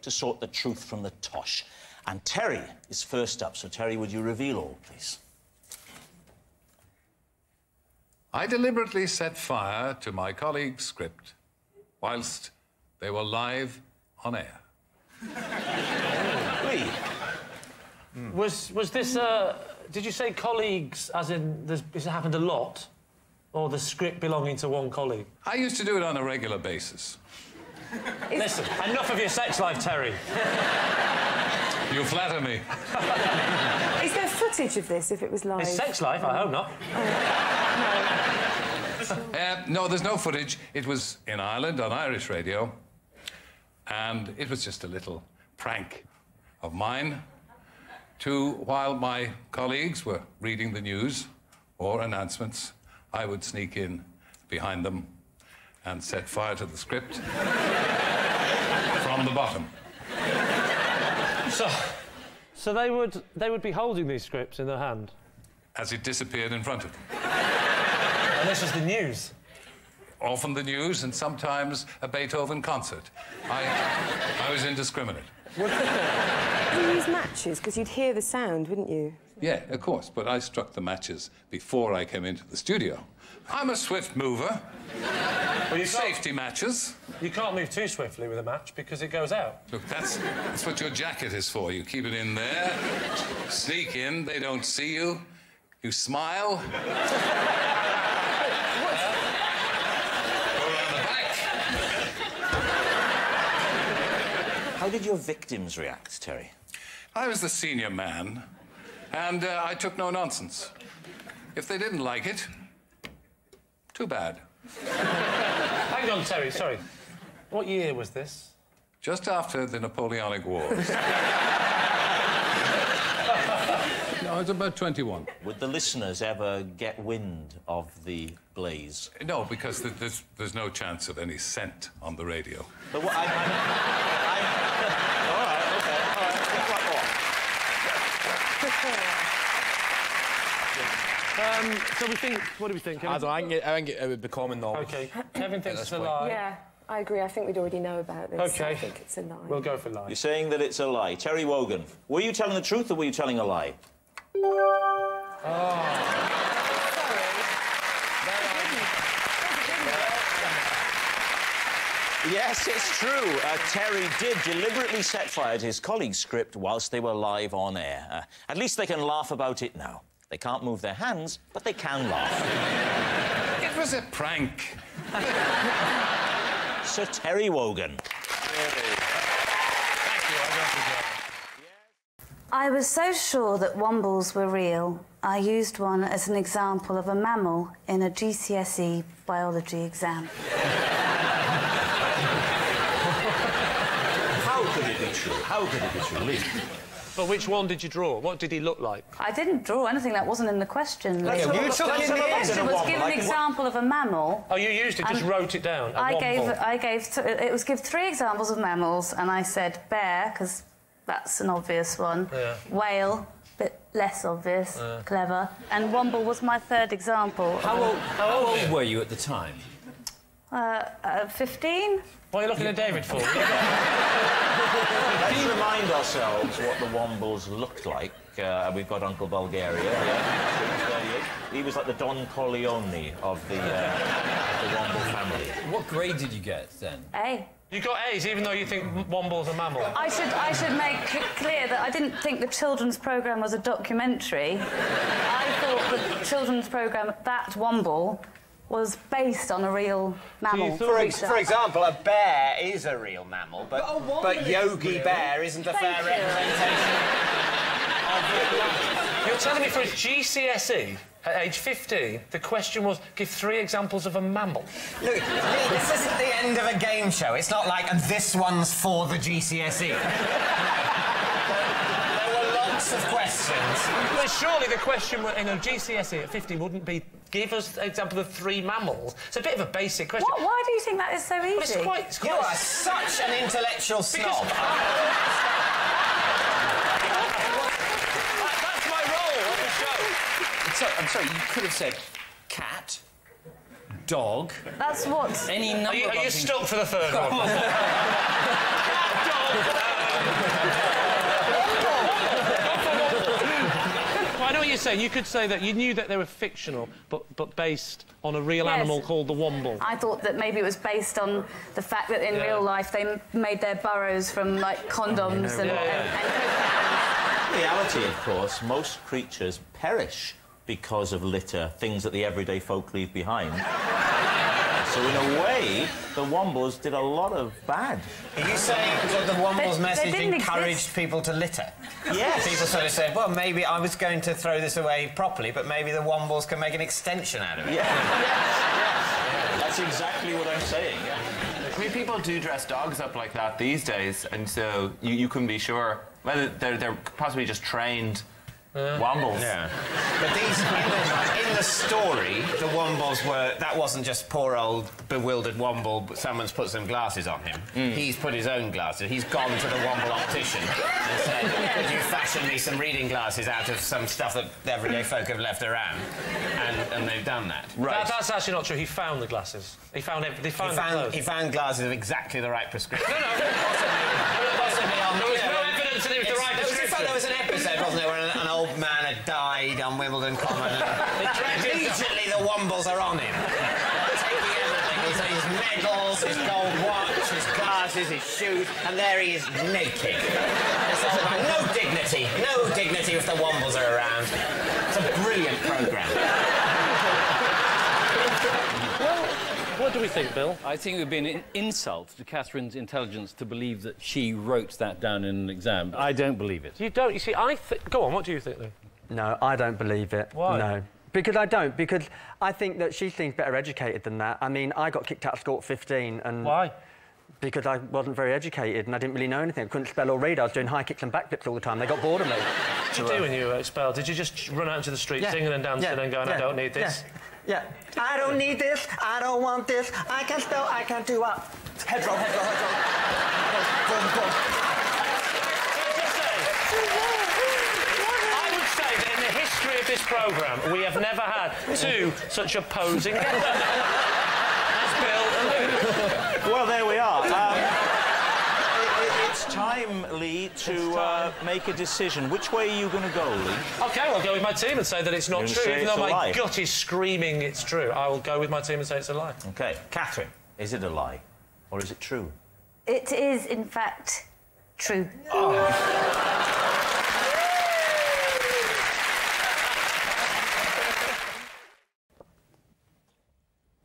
to sort the truth from the tosh. And Terry is first up. So, Terry, would you reveal all, please? I deliberately set fire to my colleague's script whilst they were live on air. Oui. Was this, did you say colleagues, as in this happened a lot, or the script belonging to one colleague? I used to do it on a regular basis. Listen, enough of your sex life, Terry. You flatter me. Is there footage of this if it was live? His sex life? I hope not. No, there's no footage. It was in Ireland on Irish radio, and it was just a little prank of mine while my colleagues were reading the news or announcements, I would sneak in behind them and set fire to the script from the bottom. So they would be holding these scripts in their hand? As it disappeared in front of them. And this was the news? Often the news, and sometimes a Beethoven concert. I was indiscriminate. Would you use matches? Because you'd hear the sound, wouldn't you? Yeah, of course, but I struck the matches before I came into the studio. I'm a swift mover. Well, safety matches. You can't move too swiftly with a match because it goes out. Look, that's what your jacket is for. You keep it in there, sneak in, they don't see you, you smile. Go around the back. How did your victims react, Terry? I was the senior man, and I took no nonsense. If they didn't like it, too bad. Hang on, Terry, sorry. What year was this? Just after the Napoleonic Wars. No, I was about 21. Would the listeners ever get wind of the blaze? No, because there's no chance of any scent on the radio. But what, all right, OK, all right. So we think... What do we think? I think it would be common knowledge. OK. Kevin thinks it's a lie. Yeah, I agree. I think we'd already know about this. OK. I think it's a lie. We'll go for lie. You're saying that it's a lie. Terry Wogan, were you telling the truth or were you telling a lie? Yes, it's true. Terry did deliberately set fire to his colleague's script whilst they were live on air. At least they can laugh about it now. They can't move their hands, but they can laugh. It was a prank. Sir Terry Wogan. I was so sure that Wombles were real, I used one as an example of a mammal in a GCSE Biology exam. How could it be true? How could it be true, Lee? But which one did you draw? What did he look like? I didn't draw anything that wasn't in the question. The question was give an example of a mammal. Oh, you used it, just wrote it down. It was give 3 examples of mammals, and I said bear, because that's an obvious one. Yeah. Whale, bit less obvious, clever. And Womble was my 3rd example. How old were you at the time? 15. What are you looking at David for? Let's remind ourselves what the Wombles looked like. We've got Uncle Bulgaria. Yeah. He was like the Don Corleone of the Womble family. What grade did you get then? A. You got A's, even though you think Womble's a mammal. I should make clear that I didn't think the children's programme was a documentary. I thought the children's programme, that Womble, was based on a real mammal. For example, a bear is a real mammal, but Yogi Bear isn't a fair representation of real life. You're telling me for his GCSE, at age 15, the question was, give 3 examples of a mammal? Look, this isn't the end of a game show. It's not like, and this one's for the GCSE. Of questions. Well, surely the question in a GCSE at 50 wouldn't be give us an example of 3 mammals. It's a bit of a basic question. Why do you think that is so easy? Well, it's quite... You are such an intellectual snob. That's my role on the show. I'm sorry, you could have said cat, dog... That's what... Any number Are you stuck for the 3rd one? Dog... saying? You could say that you knew that they were fictional, but based on a real animal called the Womble. I thought that maybe it was based on the fact that in real life they made their burrows from, like, condoms and cocaine. In reality, of course, most creatures perish because of litter, things that the everyday folk leave behind. So, in a way, the Wombles did a lot of bad. Are you saying that the Wombles message encouraged people to litter? Yes. People sort of said, well, maybe I was going to throw this away properly, but maybe the Wombles can make an extension out of it. Yeah. Yes. That's exactly what I'm saying, I mean, people do dress dogs up like that these days, and so you can be sure whether they're possibly just trained Wombles. Yeah. But these, in the story, the Wombles were... That wasn't just poor old bewildered Womble, but someone's put some glasses on him. He's put his own glasses. He's gone to the Womble optician and said, could you fashion me some reading glasses out of some stuff that everyday folk have left around? And they've done that. Right. That's actually not true. He found the glasses. He found the clothes. He found glasses of exactly the right prescription. No. Possibly on... There was no evidence that it was the right prescription. There was an episode, wasn't there, where an old man had died on Wimbledon Common, and immediately the Wombles are on him. Taking everything, his medals, his gold watch, his glasses, his shoes, and there he is naked. It's all about no dignity if the Wombles are around. It's a brilliant programme. What do we think, Bill? I think it would be an insult to Catherine's intelligence to believe that she wrote that down in an exam. I don't believe it. You don't? You see, Go on, what do you think, then? No, I don't believe it. Why? No. Because I don't. Because I think that she seems better educated than that. I mean, I got kicked out of school at 15 and... Why? Because I wasn't very educated and I didn't really know anything. I couldn't spell or read. I was doing high kicks and backflips all the time. They got bored of me. What did you do when you were expelled? Did you just run out into the street singing and dancing and going, I don't need this? Yeah. I don't need this. I don't want this. I can spell. I can do up. Head roll. I would say that in the history of this programme, we have never had two such opposing as Bill and Luke. Well, there we are. It's time, Lee, to make a decision. Which way are you going to go, Lee? OK, I'll go with my team and say that it's not true, even though my gut is screaming it's true. I will go with my team and say it's a lie. OK. Katherine, is it a lie or is it true? It is, in fact, true.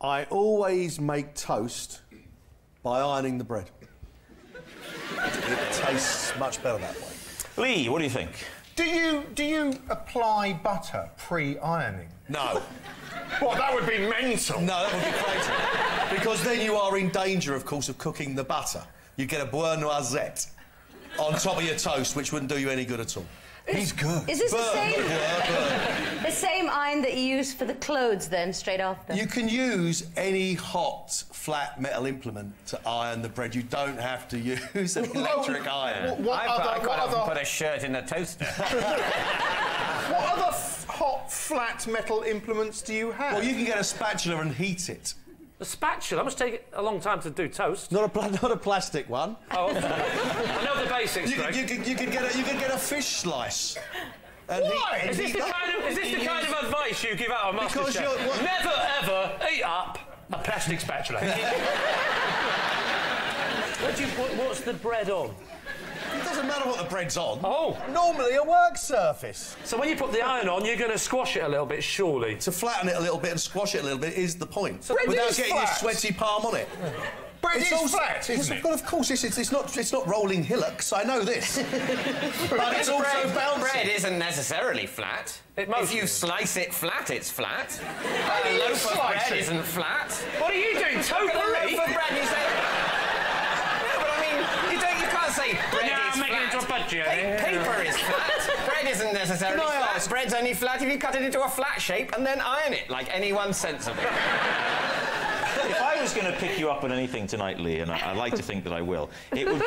I always make toast by ironing the bread. It tastes much better that way. Lee, what do you think? Do you apply butter pre-ironing? No. Well, that would be mental. No, that would be crazy. Because then you are in danger, of course, of cooking the butter. You get a beurre noisette on top of your toast, which wouldn't do you any good at all. He's good. Is this the same iron that you use for the clothes, then, straight after? You can use any hot, flat metal implement to iron the bread. You don't have to use an electric iron. I quite often put a shirt in a toaster. What other hot, flat metal implements do you have? Well, you can get a spatula and heat it. A spatula? That must take a long time to do toast. Not a plastic one. Oh, I know the basics, Greg. You can get a fish slice. Why? Is this the kind of advice you give out on MasterChef? Never, ever eat up a plastic spatula. What's the bread on? It doesn't matter what the bread's on. Oh. Normally a work surface. So when you put the iron on, you're going to squash it a little bit, surely? To flatten it a little bit and squash it a little bit is the point. So without getting your sweaty palm on it. Bread is flat, isn't it? Well, of course, it's not rolling hillocks, I know this. But it's also bouncy. Bread isn't necessarily flat. If you slice it flat, it's flat. A loaf of bread isn't flat. What are you doing, totally? A loaf of bread, you say... No, but I mean, you can't say bread is flat. Paper is flat. Bread isn't necessarily flat. Bread's only flat if you cut it into a flat shape and then iron it, like anyone sensible. If I was going to pick you up on anything tonight, Lee, and I like to think that I will, it would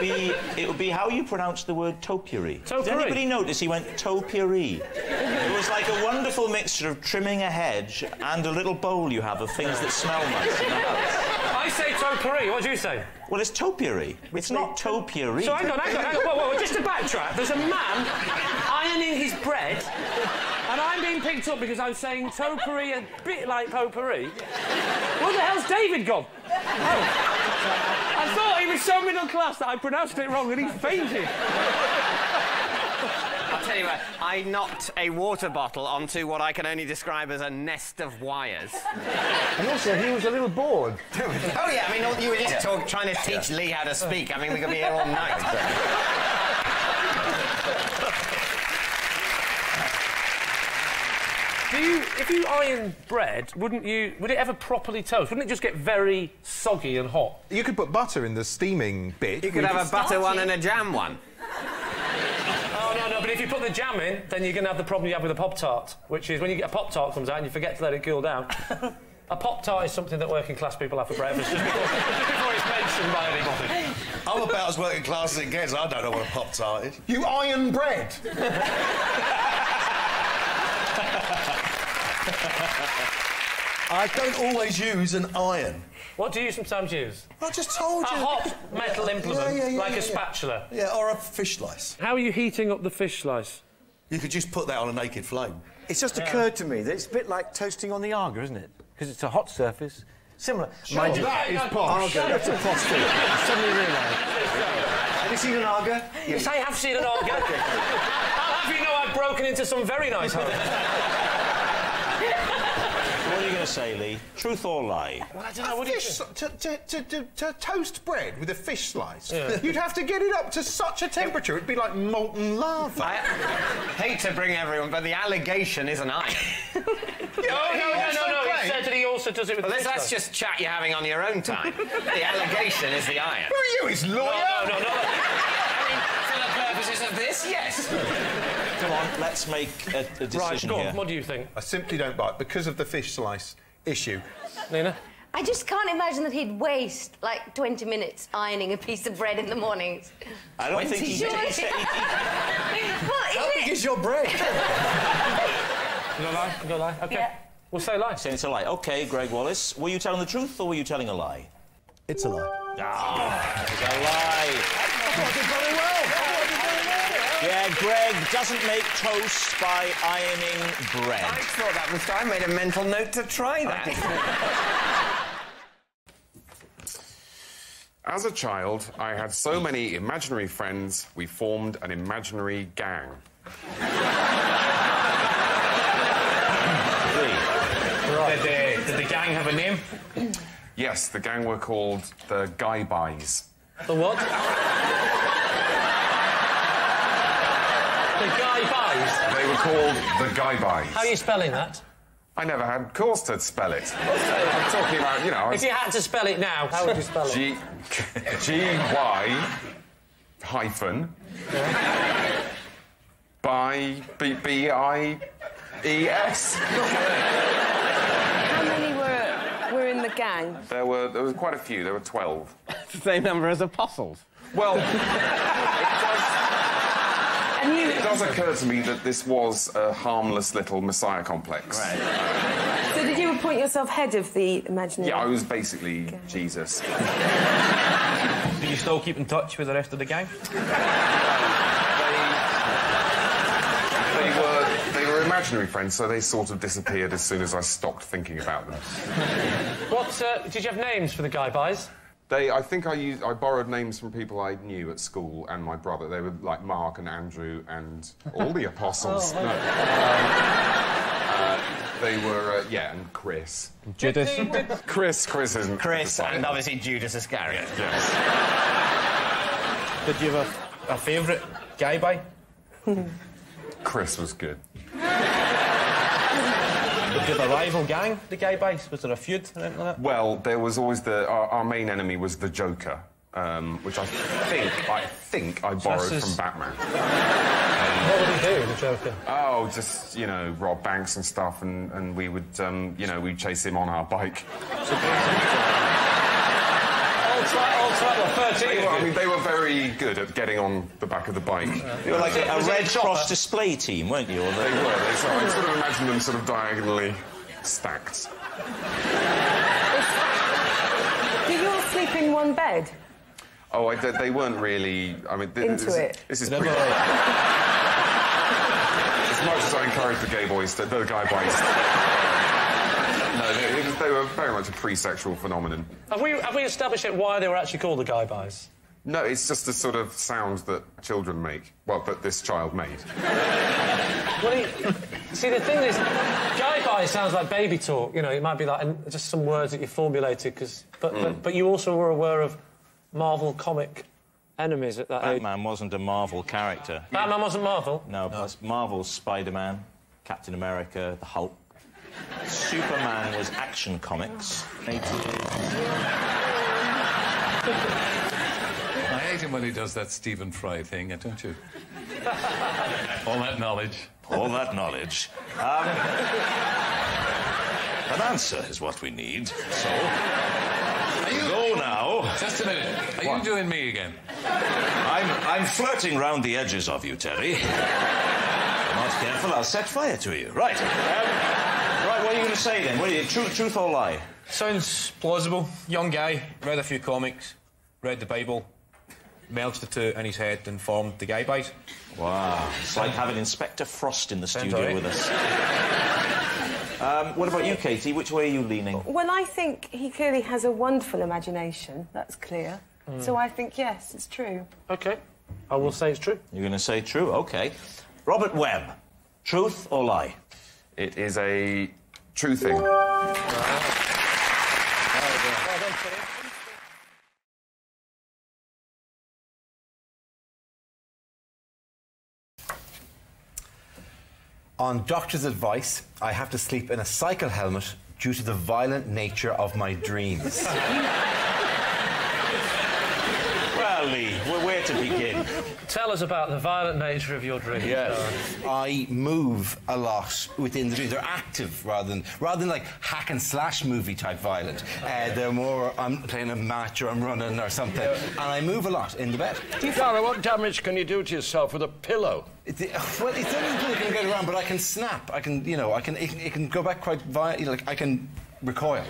be how you pronounce the word topiary. Did anybody notice he went topiary? It was like a wonderful mixture of trimming a hedge and a little bowl you have of things that smell nice in the house. I say topiary. What do you say? Well, it's topiary. It's not topiary. So hang on. Whoa, just to backtrack. There's a man ironing his bread, and I'm being picked up because I'm saying topiary a bit like potpourri? Where the hell's David gone? Oh. I thought he was so middle class that I pronounced it wrong and he fainted. I'll tell you what, I knocked a water bottle onto what I can only describe as a nest of wires. And also, he was a little bored. Oh, yeah, I mean, you were just trying to teach Lee how to speak. I mean, we could be here all night. If you iron bread, would it ever properly toast? Wouldn't it just get very soggy and hot? You could put butter in the steaming bit. You could have a butter one and a jam one. Oh, no, but if you put the jam in, then you're going to have the problem you have with a Pop-Tart, which is when you get a Pop-Tart comes out and you forget to let it cool down. A Pop-Tart is something that working-class people have for breakfast, just before it's mentioned by anybody. I'm about as working class as it gets. I don't know what a Pop-Tart is. You iron bread. I don't always use an iron. What do you sometimes use? I just told you. A hot metal implement, like a spatula. Yeah, or a fish slice. How are you heating up the fish slice? You could just put that on a naked flame. It's just occurred to me that it's a bit like toasting on the Arga, isn't it? Because it's a hot surface. Similar. Sure, mind you, that is posh. Arga, that's a posh thing. I suddenly realised. Have you seen an Arga? Yes, I have seen an Arga. I'll have you know I've broken into some very nice homes. What are you going to say, Lee? Truth or lie? Well, I don't know. What do you think? To toast bread with a fish slice, you'd have to get it up to such a temperature, it'd be like molten lava. I hate to bring everyone, but the allegation is an iron. No. He said that he also does it with fish that's just chat you're having on your own time. The allegation is the iron. Who are you, his lawyer? No. I mean, for the purposes of this, yes. Come on, let's make a decision right, go on. here. What do you think? I simply don't buy it because of the fish slice issue. Nina? I just can't imagine that he'd waste, like, 20 minutes ironing a piece of bread in the mornings. I don't think he... Well, How big is your bread? You got a lie? OK. Yeah. We'll say lie. Saying it's a lie. OK, Gregg Wallace, were you telling the truth or were you telling a lie? It's a lie. Ah, it's a lie. I did very well. Yeah, Gregg doesn't make toast by ironing bread. I thought that was... I made a mental note to try that. As a child, I had so many imaginary friends, we formed an imaginary gang. Did the gang have a name? Yes, the gang were called the Guy Buys. The what? The Guy Buys? They were called the Guy Buys. How are you spelling that? I never had cause to spell it. I'm talking about, you know... If you had to spell it now, how would you spell it? G-Y hyphen... by... B-I-E-S. How many were in the gang? There was quite a few. There were 12. The same number as apostles. Well, it does occur to me that this was a harmless little messiah complex. Right. So did you appoint yourself head of the imaginary? Yeah, I was basically Jesus. Do you still keep in touch with the rest of the gang? They were imaginary friends, so they sort of disappeared as soon as I stopped thinking about them. What, did you have names for the Guy Buys? I think I borrowed names from people I knew at school and my brother. They were like Mark and Andrew and all the apostles. Oh, no. They were, and Chris. Judas? Chris isn't... Chris and obviously Judas Iscariot. Yes. Did you have a favourite Guy Buy? Chris was good. Did you have a rival gang, the Guy Buys? Was there a feud or anything like that? Well, there was always our main enemy was the Joker, which I think I borrowed from Batman. What would he do, the Joker? Oh, just, you know, rob banks and stuff, and we would, we'd chase him on our bike. All 13. I mean, they were very good at getting on the back of the bike. You were like a Red Cross display team, weren't you? They were. I sort of imagine them sort of diagonally stacked. Do you all sleep in one bed? Oh, they weren't really... I mean... Into it? This is... as much as I encourage the gay boys, the guy boys. No, they were very much a pre-sexual phenomenon. Have we established yet why they were actually called the guy buys? No, it's just the sort of sound that children make. Well, that this child made. See, the thing is, guy buys sounds like baby talk. You know, it might be like just some words that you formulated, but you also were aware of Marvel comic enemies at that age. Batman wasn't a Marvel character. Batman wasn't Marvel? No, Marvel's Spider-Man, Captain America, the Hulk. Superman was Action Comics. I hate him when he does that Stephen Fry thing, don't you? All that knowledge. All that knowledge. An answer is what we need, so... Go now. Just a minute. Are you doing me again? I'm flirting round the edges of you, Terry. If you're not careful, I'll set fire to you. Right. Right, what are you going to say, then? What are you, truth or lie? Sounds plausible. Young guy, read a few comics, read the Bible, merged the two in his head and formed the guy buys. Wow. It's like having Inspector Frost in the studio with us. What about you, Katie? Which way are you leaning? Well, I think he clearly has a wonderful imagination. That's clear. So I think, yes, it's true. OK. I will say it's true. You're going to say true? OK. Robert Webb, truth or lie? It is a true thing. On doctor's advice, I have to sleep in a cycle helmet due to the violent nature of my dreams. Well, Lee, where to begin? Tell us about the violent nature of your dreams. Yes. I move a lot within the dreams. They're active rather than like hack and slash movie type violent. They're more, I'm playing a match or I'm running or something. And I move a lot in the bed. Dara, what damage can you do to yourself with a pillow? Well, it's only going to get around, but I can snap. I can, it can go back quite like I can recoil.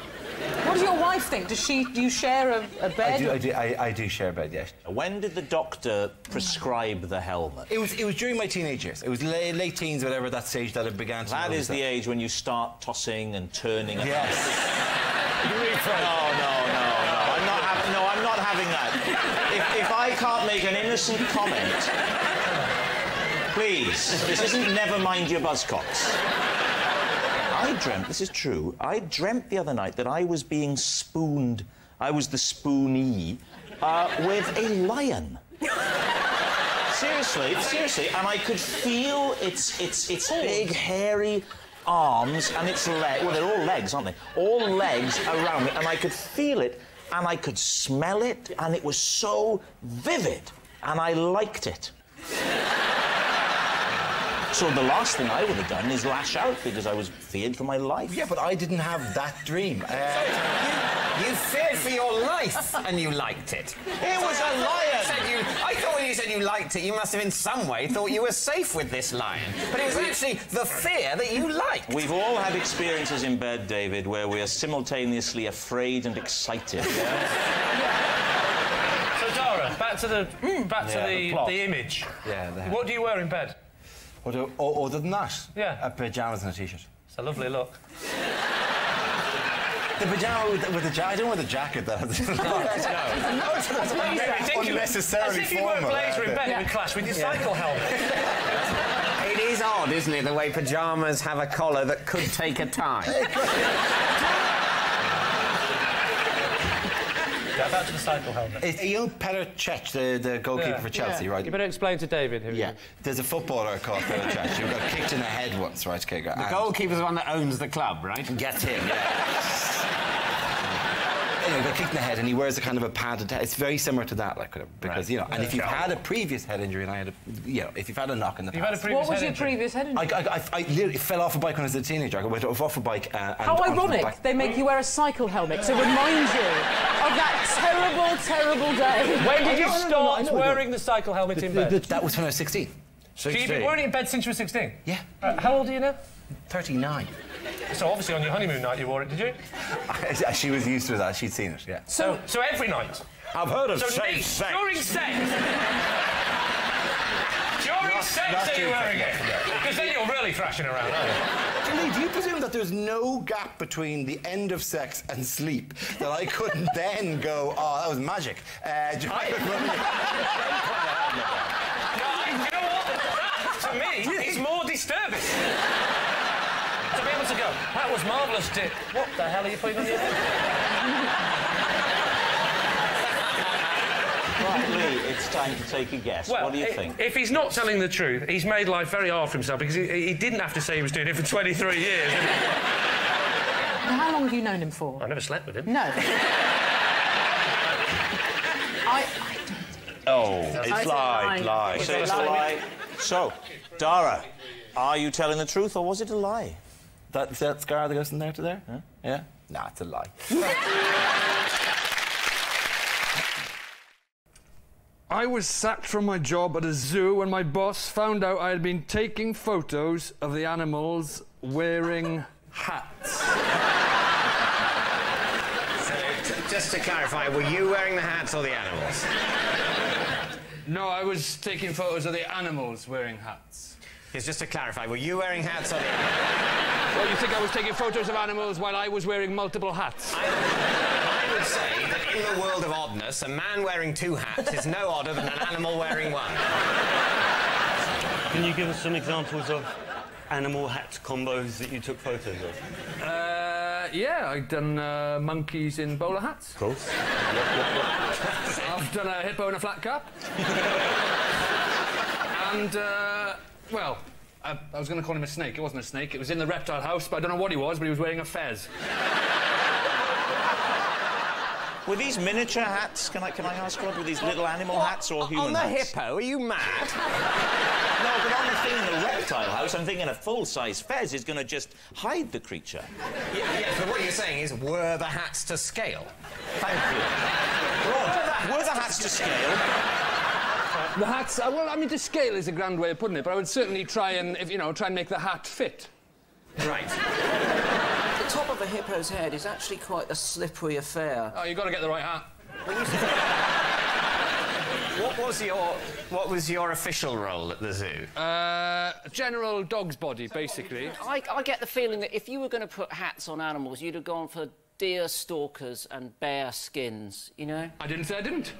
What does your wife think? Do you share a bed? I do share a bed, yes. When did the doctor prescribe the helmet? It was during my teenage years. It was late teens, whatever, that stage that it began to... That is the age when you start tossing and turning. Yes. No, I'm not having that. If I can't make an innocent comment... Please, this isn't Never Mind Your Buzzcocks. I dreamt, this is true, I dreamt the other night that I was being spooned, I was the spoonee, with a lion. Seriously, and I could feel its big, hairy arms and its legs, well, they're all legs, aren't they? All legs around me, and I could feel it, and I could smell it, and it was so vivid, and I liked it. So the last thing I would have done is lash out because I was feared for my life. Yeah, but I didn't have that dream. You feared for your life and you liked it. It was a lion! I thought when you said you liked it, you must have in some way thought you were safe with this lion. But it was actually the fear that you liked. We've all had experiences in bed, David, where we are simultaneously afraid and excited. Yeah? So, Dara, back to the image. Yeah. What do you wear in bed? Other than that? Yeah. Pyjamas and a T-shirt. It's a lovely look. The pyjama with the jacket. I don't wear the jacket, though. No, it's unnecessarily as if you wear a blazer in bed, it would clash with your cycle helmet. It is odd, isn't it, the way pyjamas have a collar that could take a tie. Yeah, back to the cycle helmet. It's Petr Cech, the goalkeeper for Chelsea, right? You better explain to David who he is. There's a footballer called Petr Cech who got kicked in the head once, right? Okay, the goalkeeper's the one that owns the club, right? Gets him, yeah. Anyway, got kicked in the head, and he wears a kind of a padded head. It's very similar to that, like, because, and if you've had a previous head injury, and I had if you've had a knock in the past... What was your previous head injury? I literally fell off a bike when I was a teenager. I went off a bike and... How ironic they make you wear a cycle helmet to remind you of that terrible, terrible day. When did you start wearing the cycle helmet in bed? That was when I was 16. So you've been wearing it in bed since you were 16? Yeah. How old are you now? 39. So obviously on your honeymoon night you wore it, did you? She was used to that. She'd seen it, yeah. So every night? I've heard of safe sex. During sex? During sex? I see you wearing it. Because then you're really thrashing around, aren't you? Lee, do you presume that there's no gap between the end of sex and sleep that I couldn't then go, oh, that was magic? You know what? To me, it's more disturbing. To be able to go, that was marvellous, Dick. What the hell are you putting on your head? Right, Lee, it's time to take a guess. Well, what do you think? If he's not telling the truth, he's made life very hard for himself because he didn't have to say he was doing it for 23 years. How long have you known him for? I never slept with him. No. Oh, it's lie. So it's a lie. So, Dara, are you telling the truth or was it a lie? That scar that goes from there to there? Huh? Yeah? Nah, it's a lie. I was sacked from my job at a zoo when my boss found out I had been taking photos of the animals wearing hats. So, just to clarify, were you wearing the hats or the animals? No, I was taking photos of the animals wearing hats. Yes, just to clarify, were you wearing hats or the animals? Well, you think I was taking photos of animals while I was wearing multiple hats? I would say that in the world of oddness, a man wearing 2 hats is no odder than an animal wearing 1. Can you give us some examples of animal hat combos that you took photos of? Yeah, I've done monkeys in bowler hats. Of course. I've done a hippo in a flat cap. And, well, I was going to call him a snake. It wasn't a snake. It was in the reptile house, but I don't know what he was, but he was wearing a fez. Were these miniature hats? Can I ask, Rod? Were these little animal hats or human hats? On the hippo? Are you mad? No, but on the thing in the reptile house, I'm thinking a full-size fez is going to just hide the creature. Yes, but what you're saying is, were the hats to scale? Thank you. Rod, were the hats to scale? The hats, well, I mean, to scale is a grand way of putting it, but I would certainly try and, try and make the hat fit. Right. The top of a hippo's head is actually quite a slippery affair. Oh, you've got to get the right hat. What was your official role at the zoo? General dog's body, basically. I get the feeling that if you were going to put hats on animals, you'd have gone for deer stalkers and bear skins, you know? I didn't say I didn't.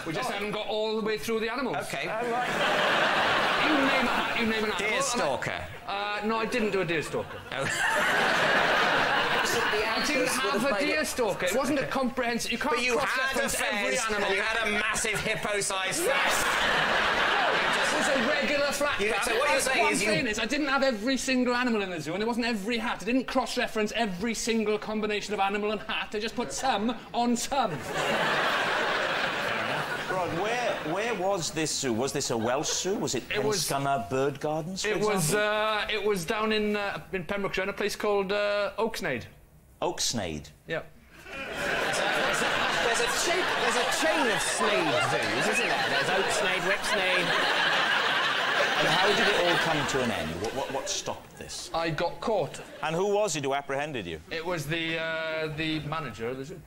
We just haven't got all the way through the animals. OK. Right. You name a hat, you name an animal. Deer stalker? No, I didn't do a deer stalker. Oh. I didn't have a deer stalker. It wasn't a comprehensive... You can't but you had a every fez, animal. and you had a massive hippo-sized fez. It was a regular flat cap. So what you're saying is I didn't have every single animal in the zoo, and it wasn't every hat. I didn't cross-reference every single combination of animal and hat. I just put some on some. Rod, where was this zoo? Was this a Welsh zoo? Was it Scunner Bird Gardens, for example? It was down in Pembrokeshire, in a place called Oaksnade. Oaksnade? Yeah. There's a chain of Snade zoos, isn't there? There's Oaksnade, Whipsnade... And how did it all come to an end? What stopped this? I got caught. And who was it who apprehended you? It was the manager of the zoo.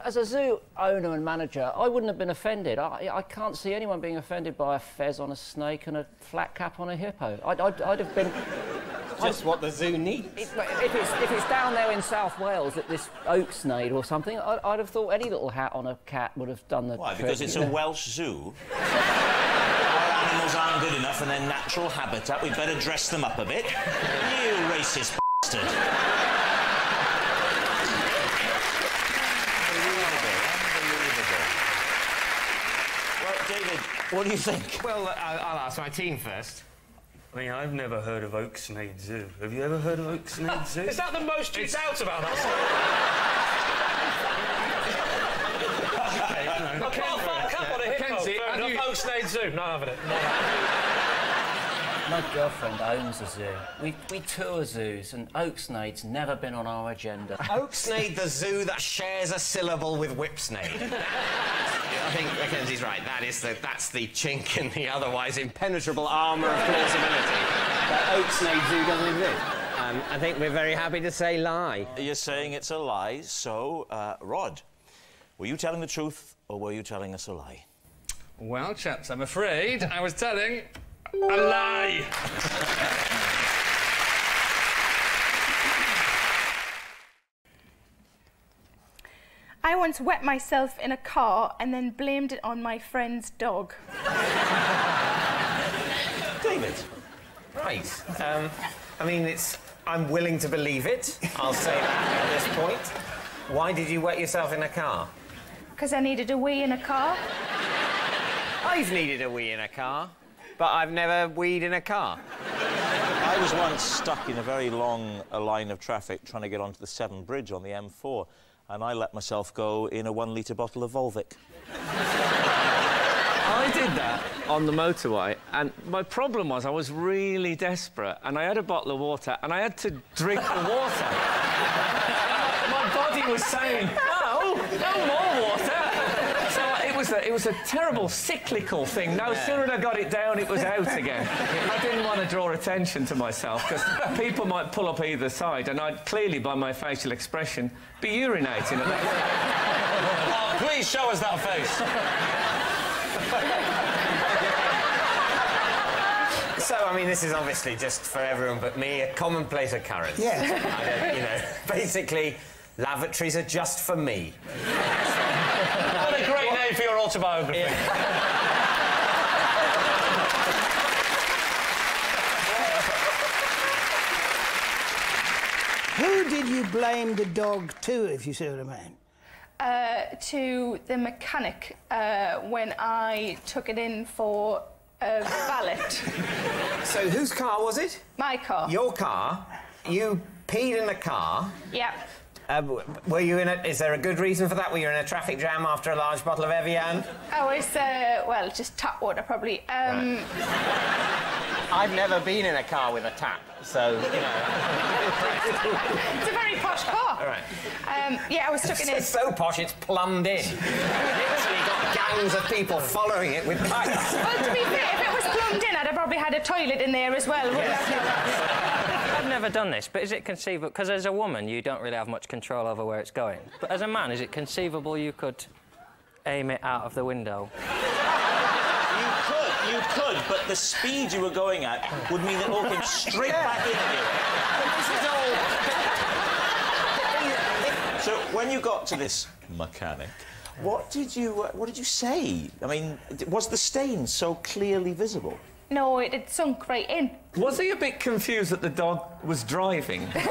As a zoo owner and manager, I wouldn't have been offended. I can't see anyone being offended by a fez on a snake and a flat cap on a hippo. I'd have been... Just what the zoo needs. If it's down there in South Wales at this Oaksnade or something, I'd have thought any little hat on a cat would have done the Why? trick. Because it's a Welsh zoo? Our animals aren't good enough in their natural habitat. We'd better dress them up a bit. You racist bastard. David, what do you think? Well, I'll ask my team first. I mean, I've never heard of Oaksnade Zoo. Have you ever heard of Oaksnade Zoo? Is that the most you doubt about that? Mackenzie, Oaksnade Zoo. Not having it. My girlfriend owns a zoo. We tour zoos, and Oaksnade's never been on our agenda. Oaksnade, the zoo that shares a syllable with Whipsnade. I think Mackenzie's right. That's the chink in the otherwise impenetrable armour of plausibility. That Oaksnade Zoo doesn't exist. I think we're very happy to say lie. You're saying it's a lie, so, Rod, were you telling the truth or were you telling us a lie? Well, chaps, I'm afraid I was telling A lie! I once wet myself in a car and then blamed it on my friend's dog. David. Right. I mean, I'm willing to believe it. I'll say that at this point. Why did you wet yourself in a car? Because I needed a wee in a car. I've needed a wee in a car, but I've never weed in a car. I was once stuck in a very long line of traffic trying to get onto the Severn Bridge on the M4, and I let myself go in a 1 litre bottle of Volvic. I did that on the motorway, and my problem was I was really desperate, and I had a bottle of water, and I had to drink the water. My body was saying, no more water. So it was a terrible cyclical thing. No sooner than I got it down, it was out again. I didn't want to draw attention to myself, because people might pull up either side, and I'd clearly, by my facial expression, be urinating at that. Oh, please show us that face. So, I mean, this is obviously just for everyone but me a commonplace occurrence. Yes. You know, basically, lavatories are just for me. What a great name for your autobiography. Yeah. Who did you blame the dog to, if you see what I mean? To the mechanic when I took it in for a valet. So whose car was it? My car. Your car? You peed in the car? Yep. Were you in a... Is there a good reason for that? Were you in a traffic jam after a large bottle of Evian? I was, well, just tap water, probably. Right. I've never been in a car with a tap, so, you know... It's a very posh car. All right. Yeah, I was stuck in it. It's so posh, it's plumbed in. Literally got gangs of people following it with pipes. Well, to be fair, if it was plumbed in, I'd have probably had a toilet in there as well. I've never done this, but is it conceivable... Because as a woman, you don't really have much control over where it's going. But as a man, is it conceivable you could aim it out of the window? You could, but the speed you were going at would mean it all came straight back into you. So when you got to this mechanic, what did you say? I mean, was the stain so clearly visible? No, it had sunk right in. Was he a bit confused that the dog was driving? No, because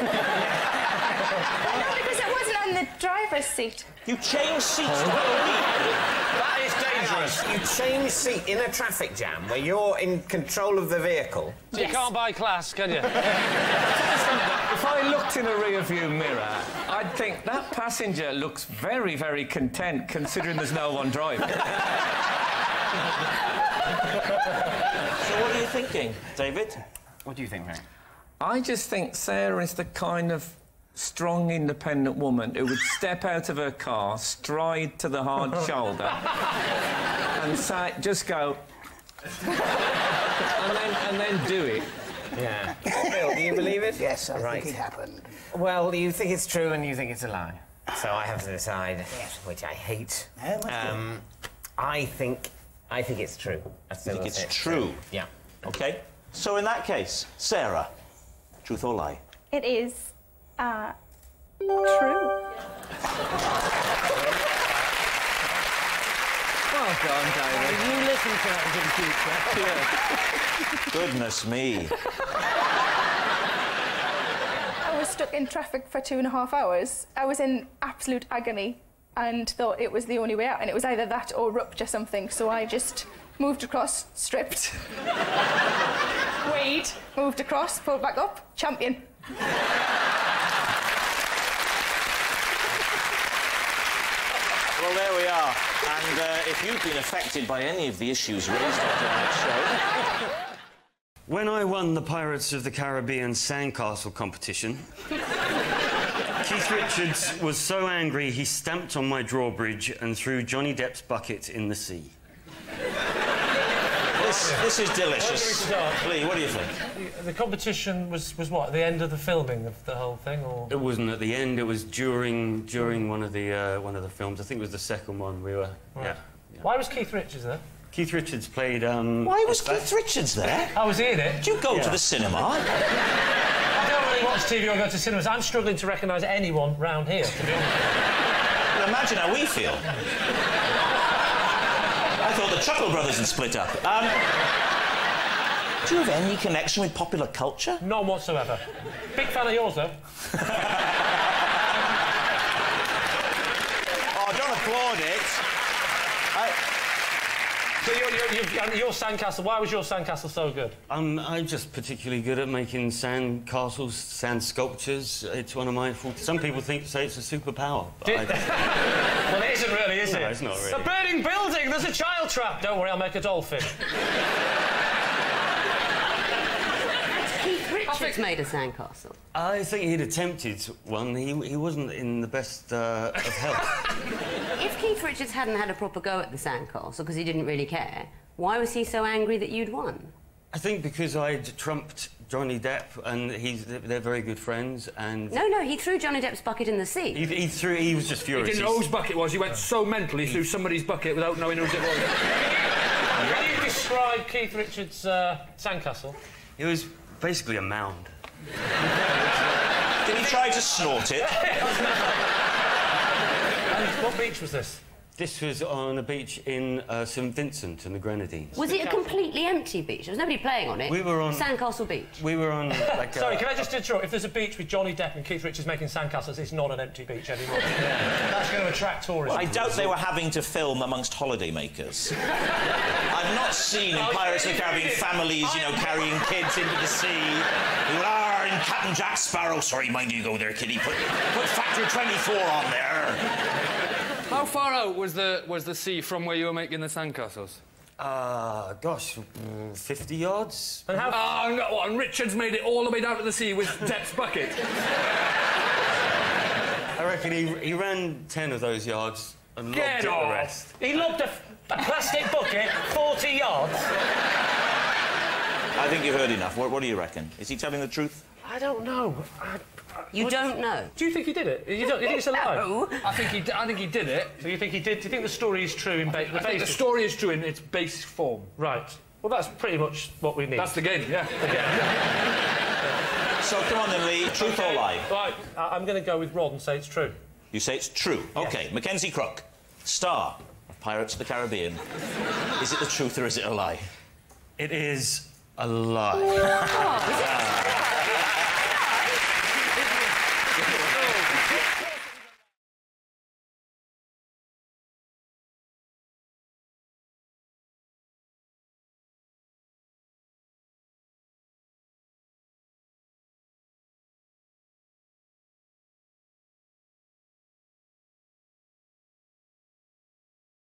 it wasn't on the driver's seat. You changed seats. That is dangerous. You change seat in a traffic jam where you're in control of the vehicle. So you can't buy class, can you? If I looked in a rear-view mirror, I'd think that passenger looks very, very content, considering there's no one driving. So what are you thinking, David? What do you think, Frank? I just think Sarah is the kind of strong, independent woman who would step out of her car, stride to the hard shoulder, and say, just go, and then do it. Yeah. Bill, do you believe it? Yes, I think it happened. Well, you think it's true and you think it's a lie. So I have to decide, which I hate. I think it's true. You think it's true? Yeah. OK. So in that case, Sarah, truth or lie? It is, true. Well done, David. You listen to that in future. Goodness me. I was stuck in traffic for 2.5 hours. I was in absolute agony and thought it was the only way out, and it was either that or rupture something, so I just moved across, stripped, weighed, moved across, pulled back up, champion. Well, there we are. And if you've been affected by any of the issues raised on tonight's show... When I won the Pirates of the Caribbean Sandcastle Competition, Keith Richards was so angry he stamped on my drawbridge and threw Johnny Depp's bucket in the sea. This is delicious. Lee, what do you think? The competition was what, at the end of the filming of the whole thing, or...? It wasn't at the end, it was during one of the films. I think it was the second one we were... Right. Yeah. Why was Keith Richards there? Keith Richards played... Why was Keith Richards there? I was he in it. Did you go to the cinema? I don't really watch TV or go to cinemas. I'm struggling to recognise anyone round here, to be honest. Well, imagine how we feel. I thought the Chuckle Brothers had split up. Do you have any connection with popular culture? None whatsoever. Big fan of yours, though. Oh, don't applaud it. So your sandcastle, why was your sandcastle so good? I'm just particularly good at making sand castles, sand sculptures. It's one of my... Some people say it's a superpower. But Well, it isn't really, is it? No, it's not really. A burning building! There's a child trap! Don't worry, I'll make a dolphin. Keith Richards made a sandcastle. I think he'd attempted one. He wasn't in the best of health. If Keith Richards hadn't had a proper go at the sandcastle because he didn't really care, why was he so angry that you'd won? I think because I'd trumped Johnny Depp and they're very good friends and... No, he threw Johnny Depp's bucket in the sea. He was just furious. He didn't know whose bucket it was. He went so mental he threw somebody's bucket without knowing whose it was. Can you describe Keith Richards' sandcastle? It was basically a mound. Did he try to snort it? And what beach was this? This was on a beach in St Vincent in the Grenadines. Was it a completely empty beach? There was nobody playing on it? We were on... Sandcastle Beach? We were on, like... Sorry, can I just interrupt? If there's a beach with Johnny Depp and Keith Richards making sandcastles, it's not an empty beach anymore. That's going to attract tourists. I doubt they were having to film amongst holidaymakers. I've not seen in Pirates of the Caribbean families, you know, carrying kids into the sea. You are in Captain Jack Sparrow. Sorry, mind you go there, kiddie. Put factor 24 on there. How far out was the sea from where you were making the sandcastles? Gosh, 50 yards. And how? And Richards made it all the way down to the sea with Depp's bucket. I reckon he ran 10 of those yards and lobbed the rest. He lobbed a plastic bucket 40 yards. I think you've heard enough. What do you reckon? Is he telling the truth? I don't know. You don't know? Do you think he did it? You think it's a lie? No. I think he did it. So you think he did? Do you think the story is true in I think the story is true in its base form. Right. Well, that's pretty much what we need. That's the game, yeah. So come on then, Lee. Truth or lie? Right. I'm going to go with Rhod and say it's true. You say it's true. OK. Mackenzie Crook, star of Pirates of the Caribbean. Is it the truth or is it a lie? It is a lie.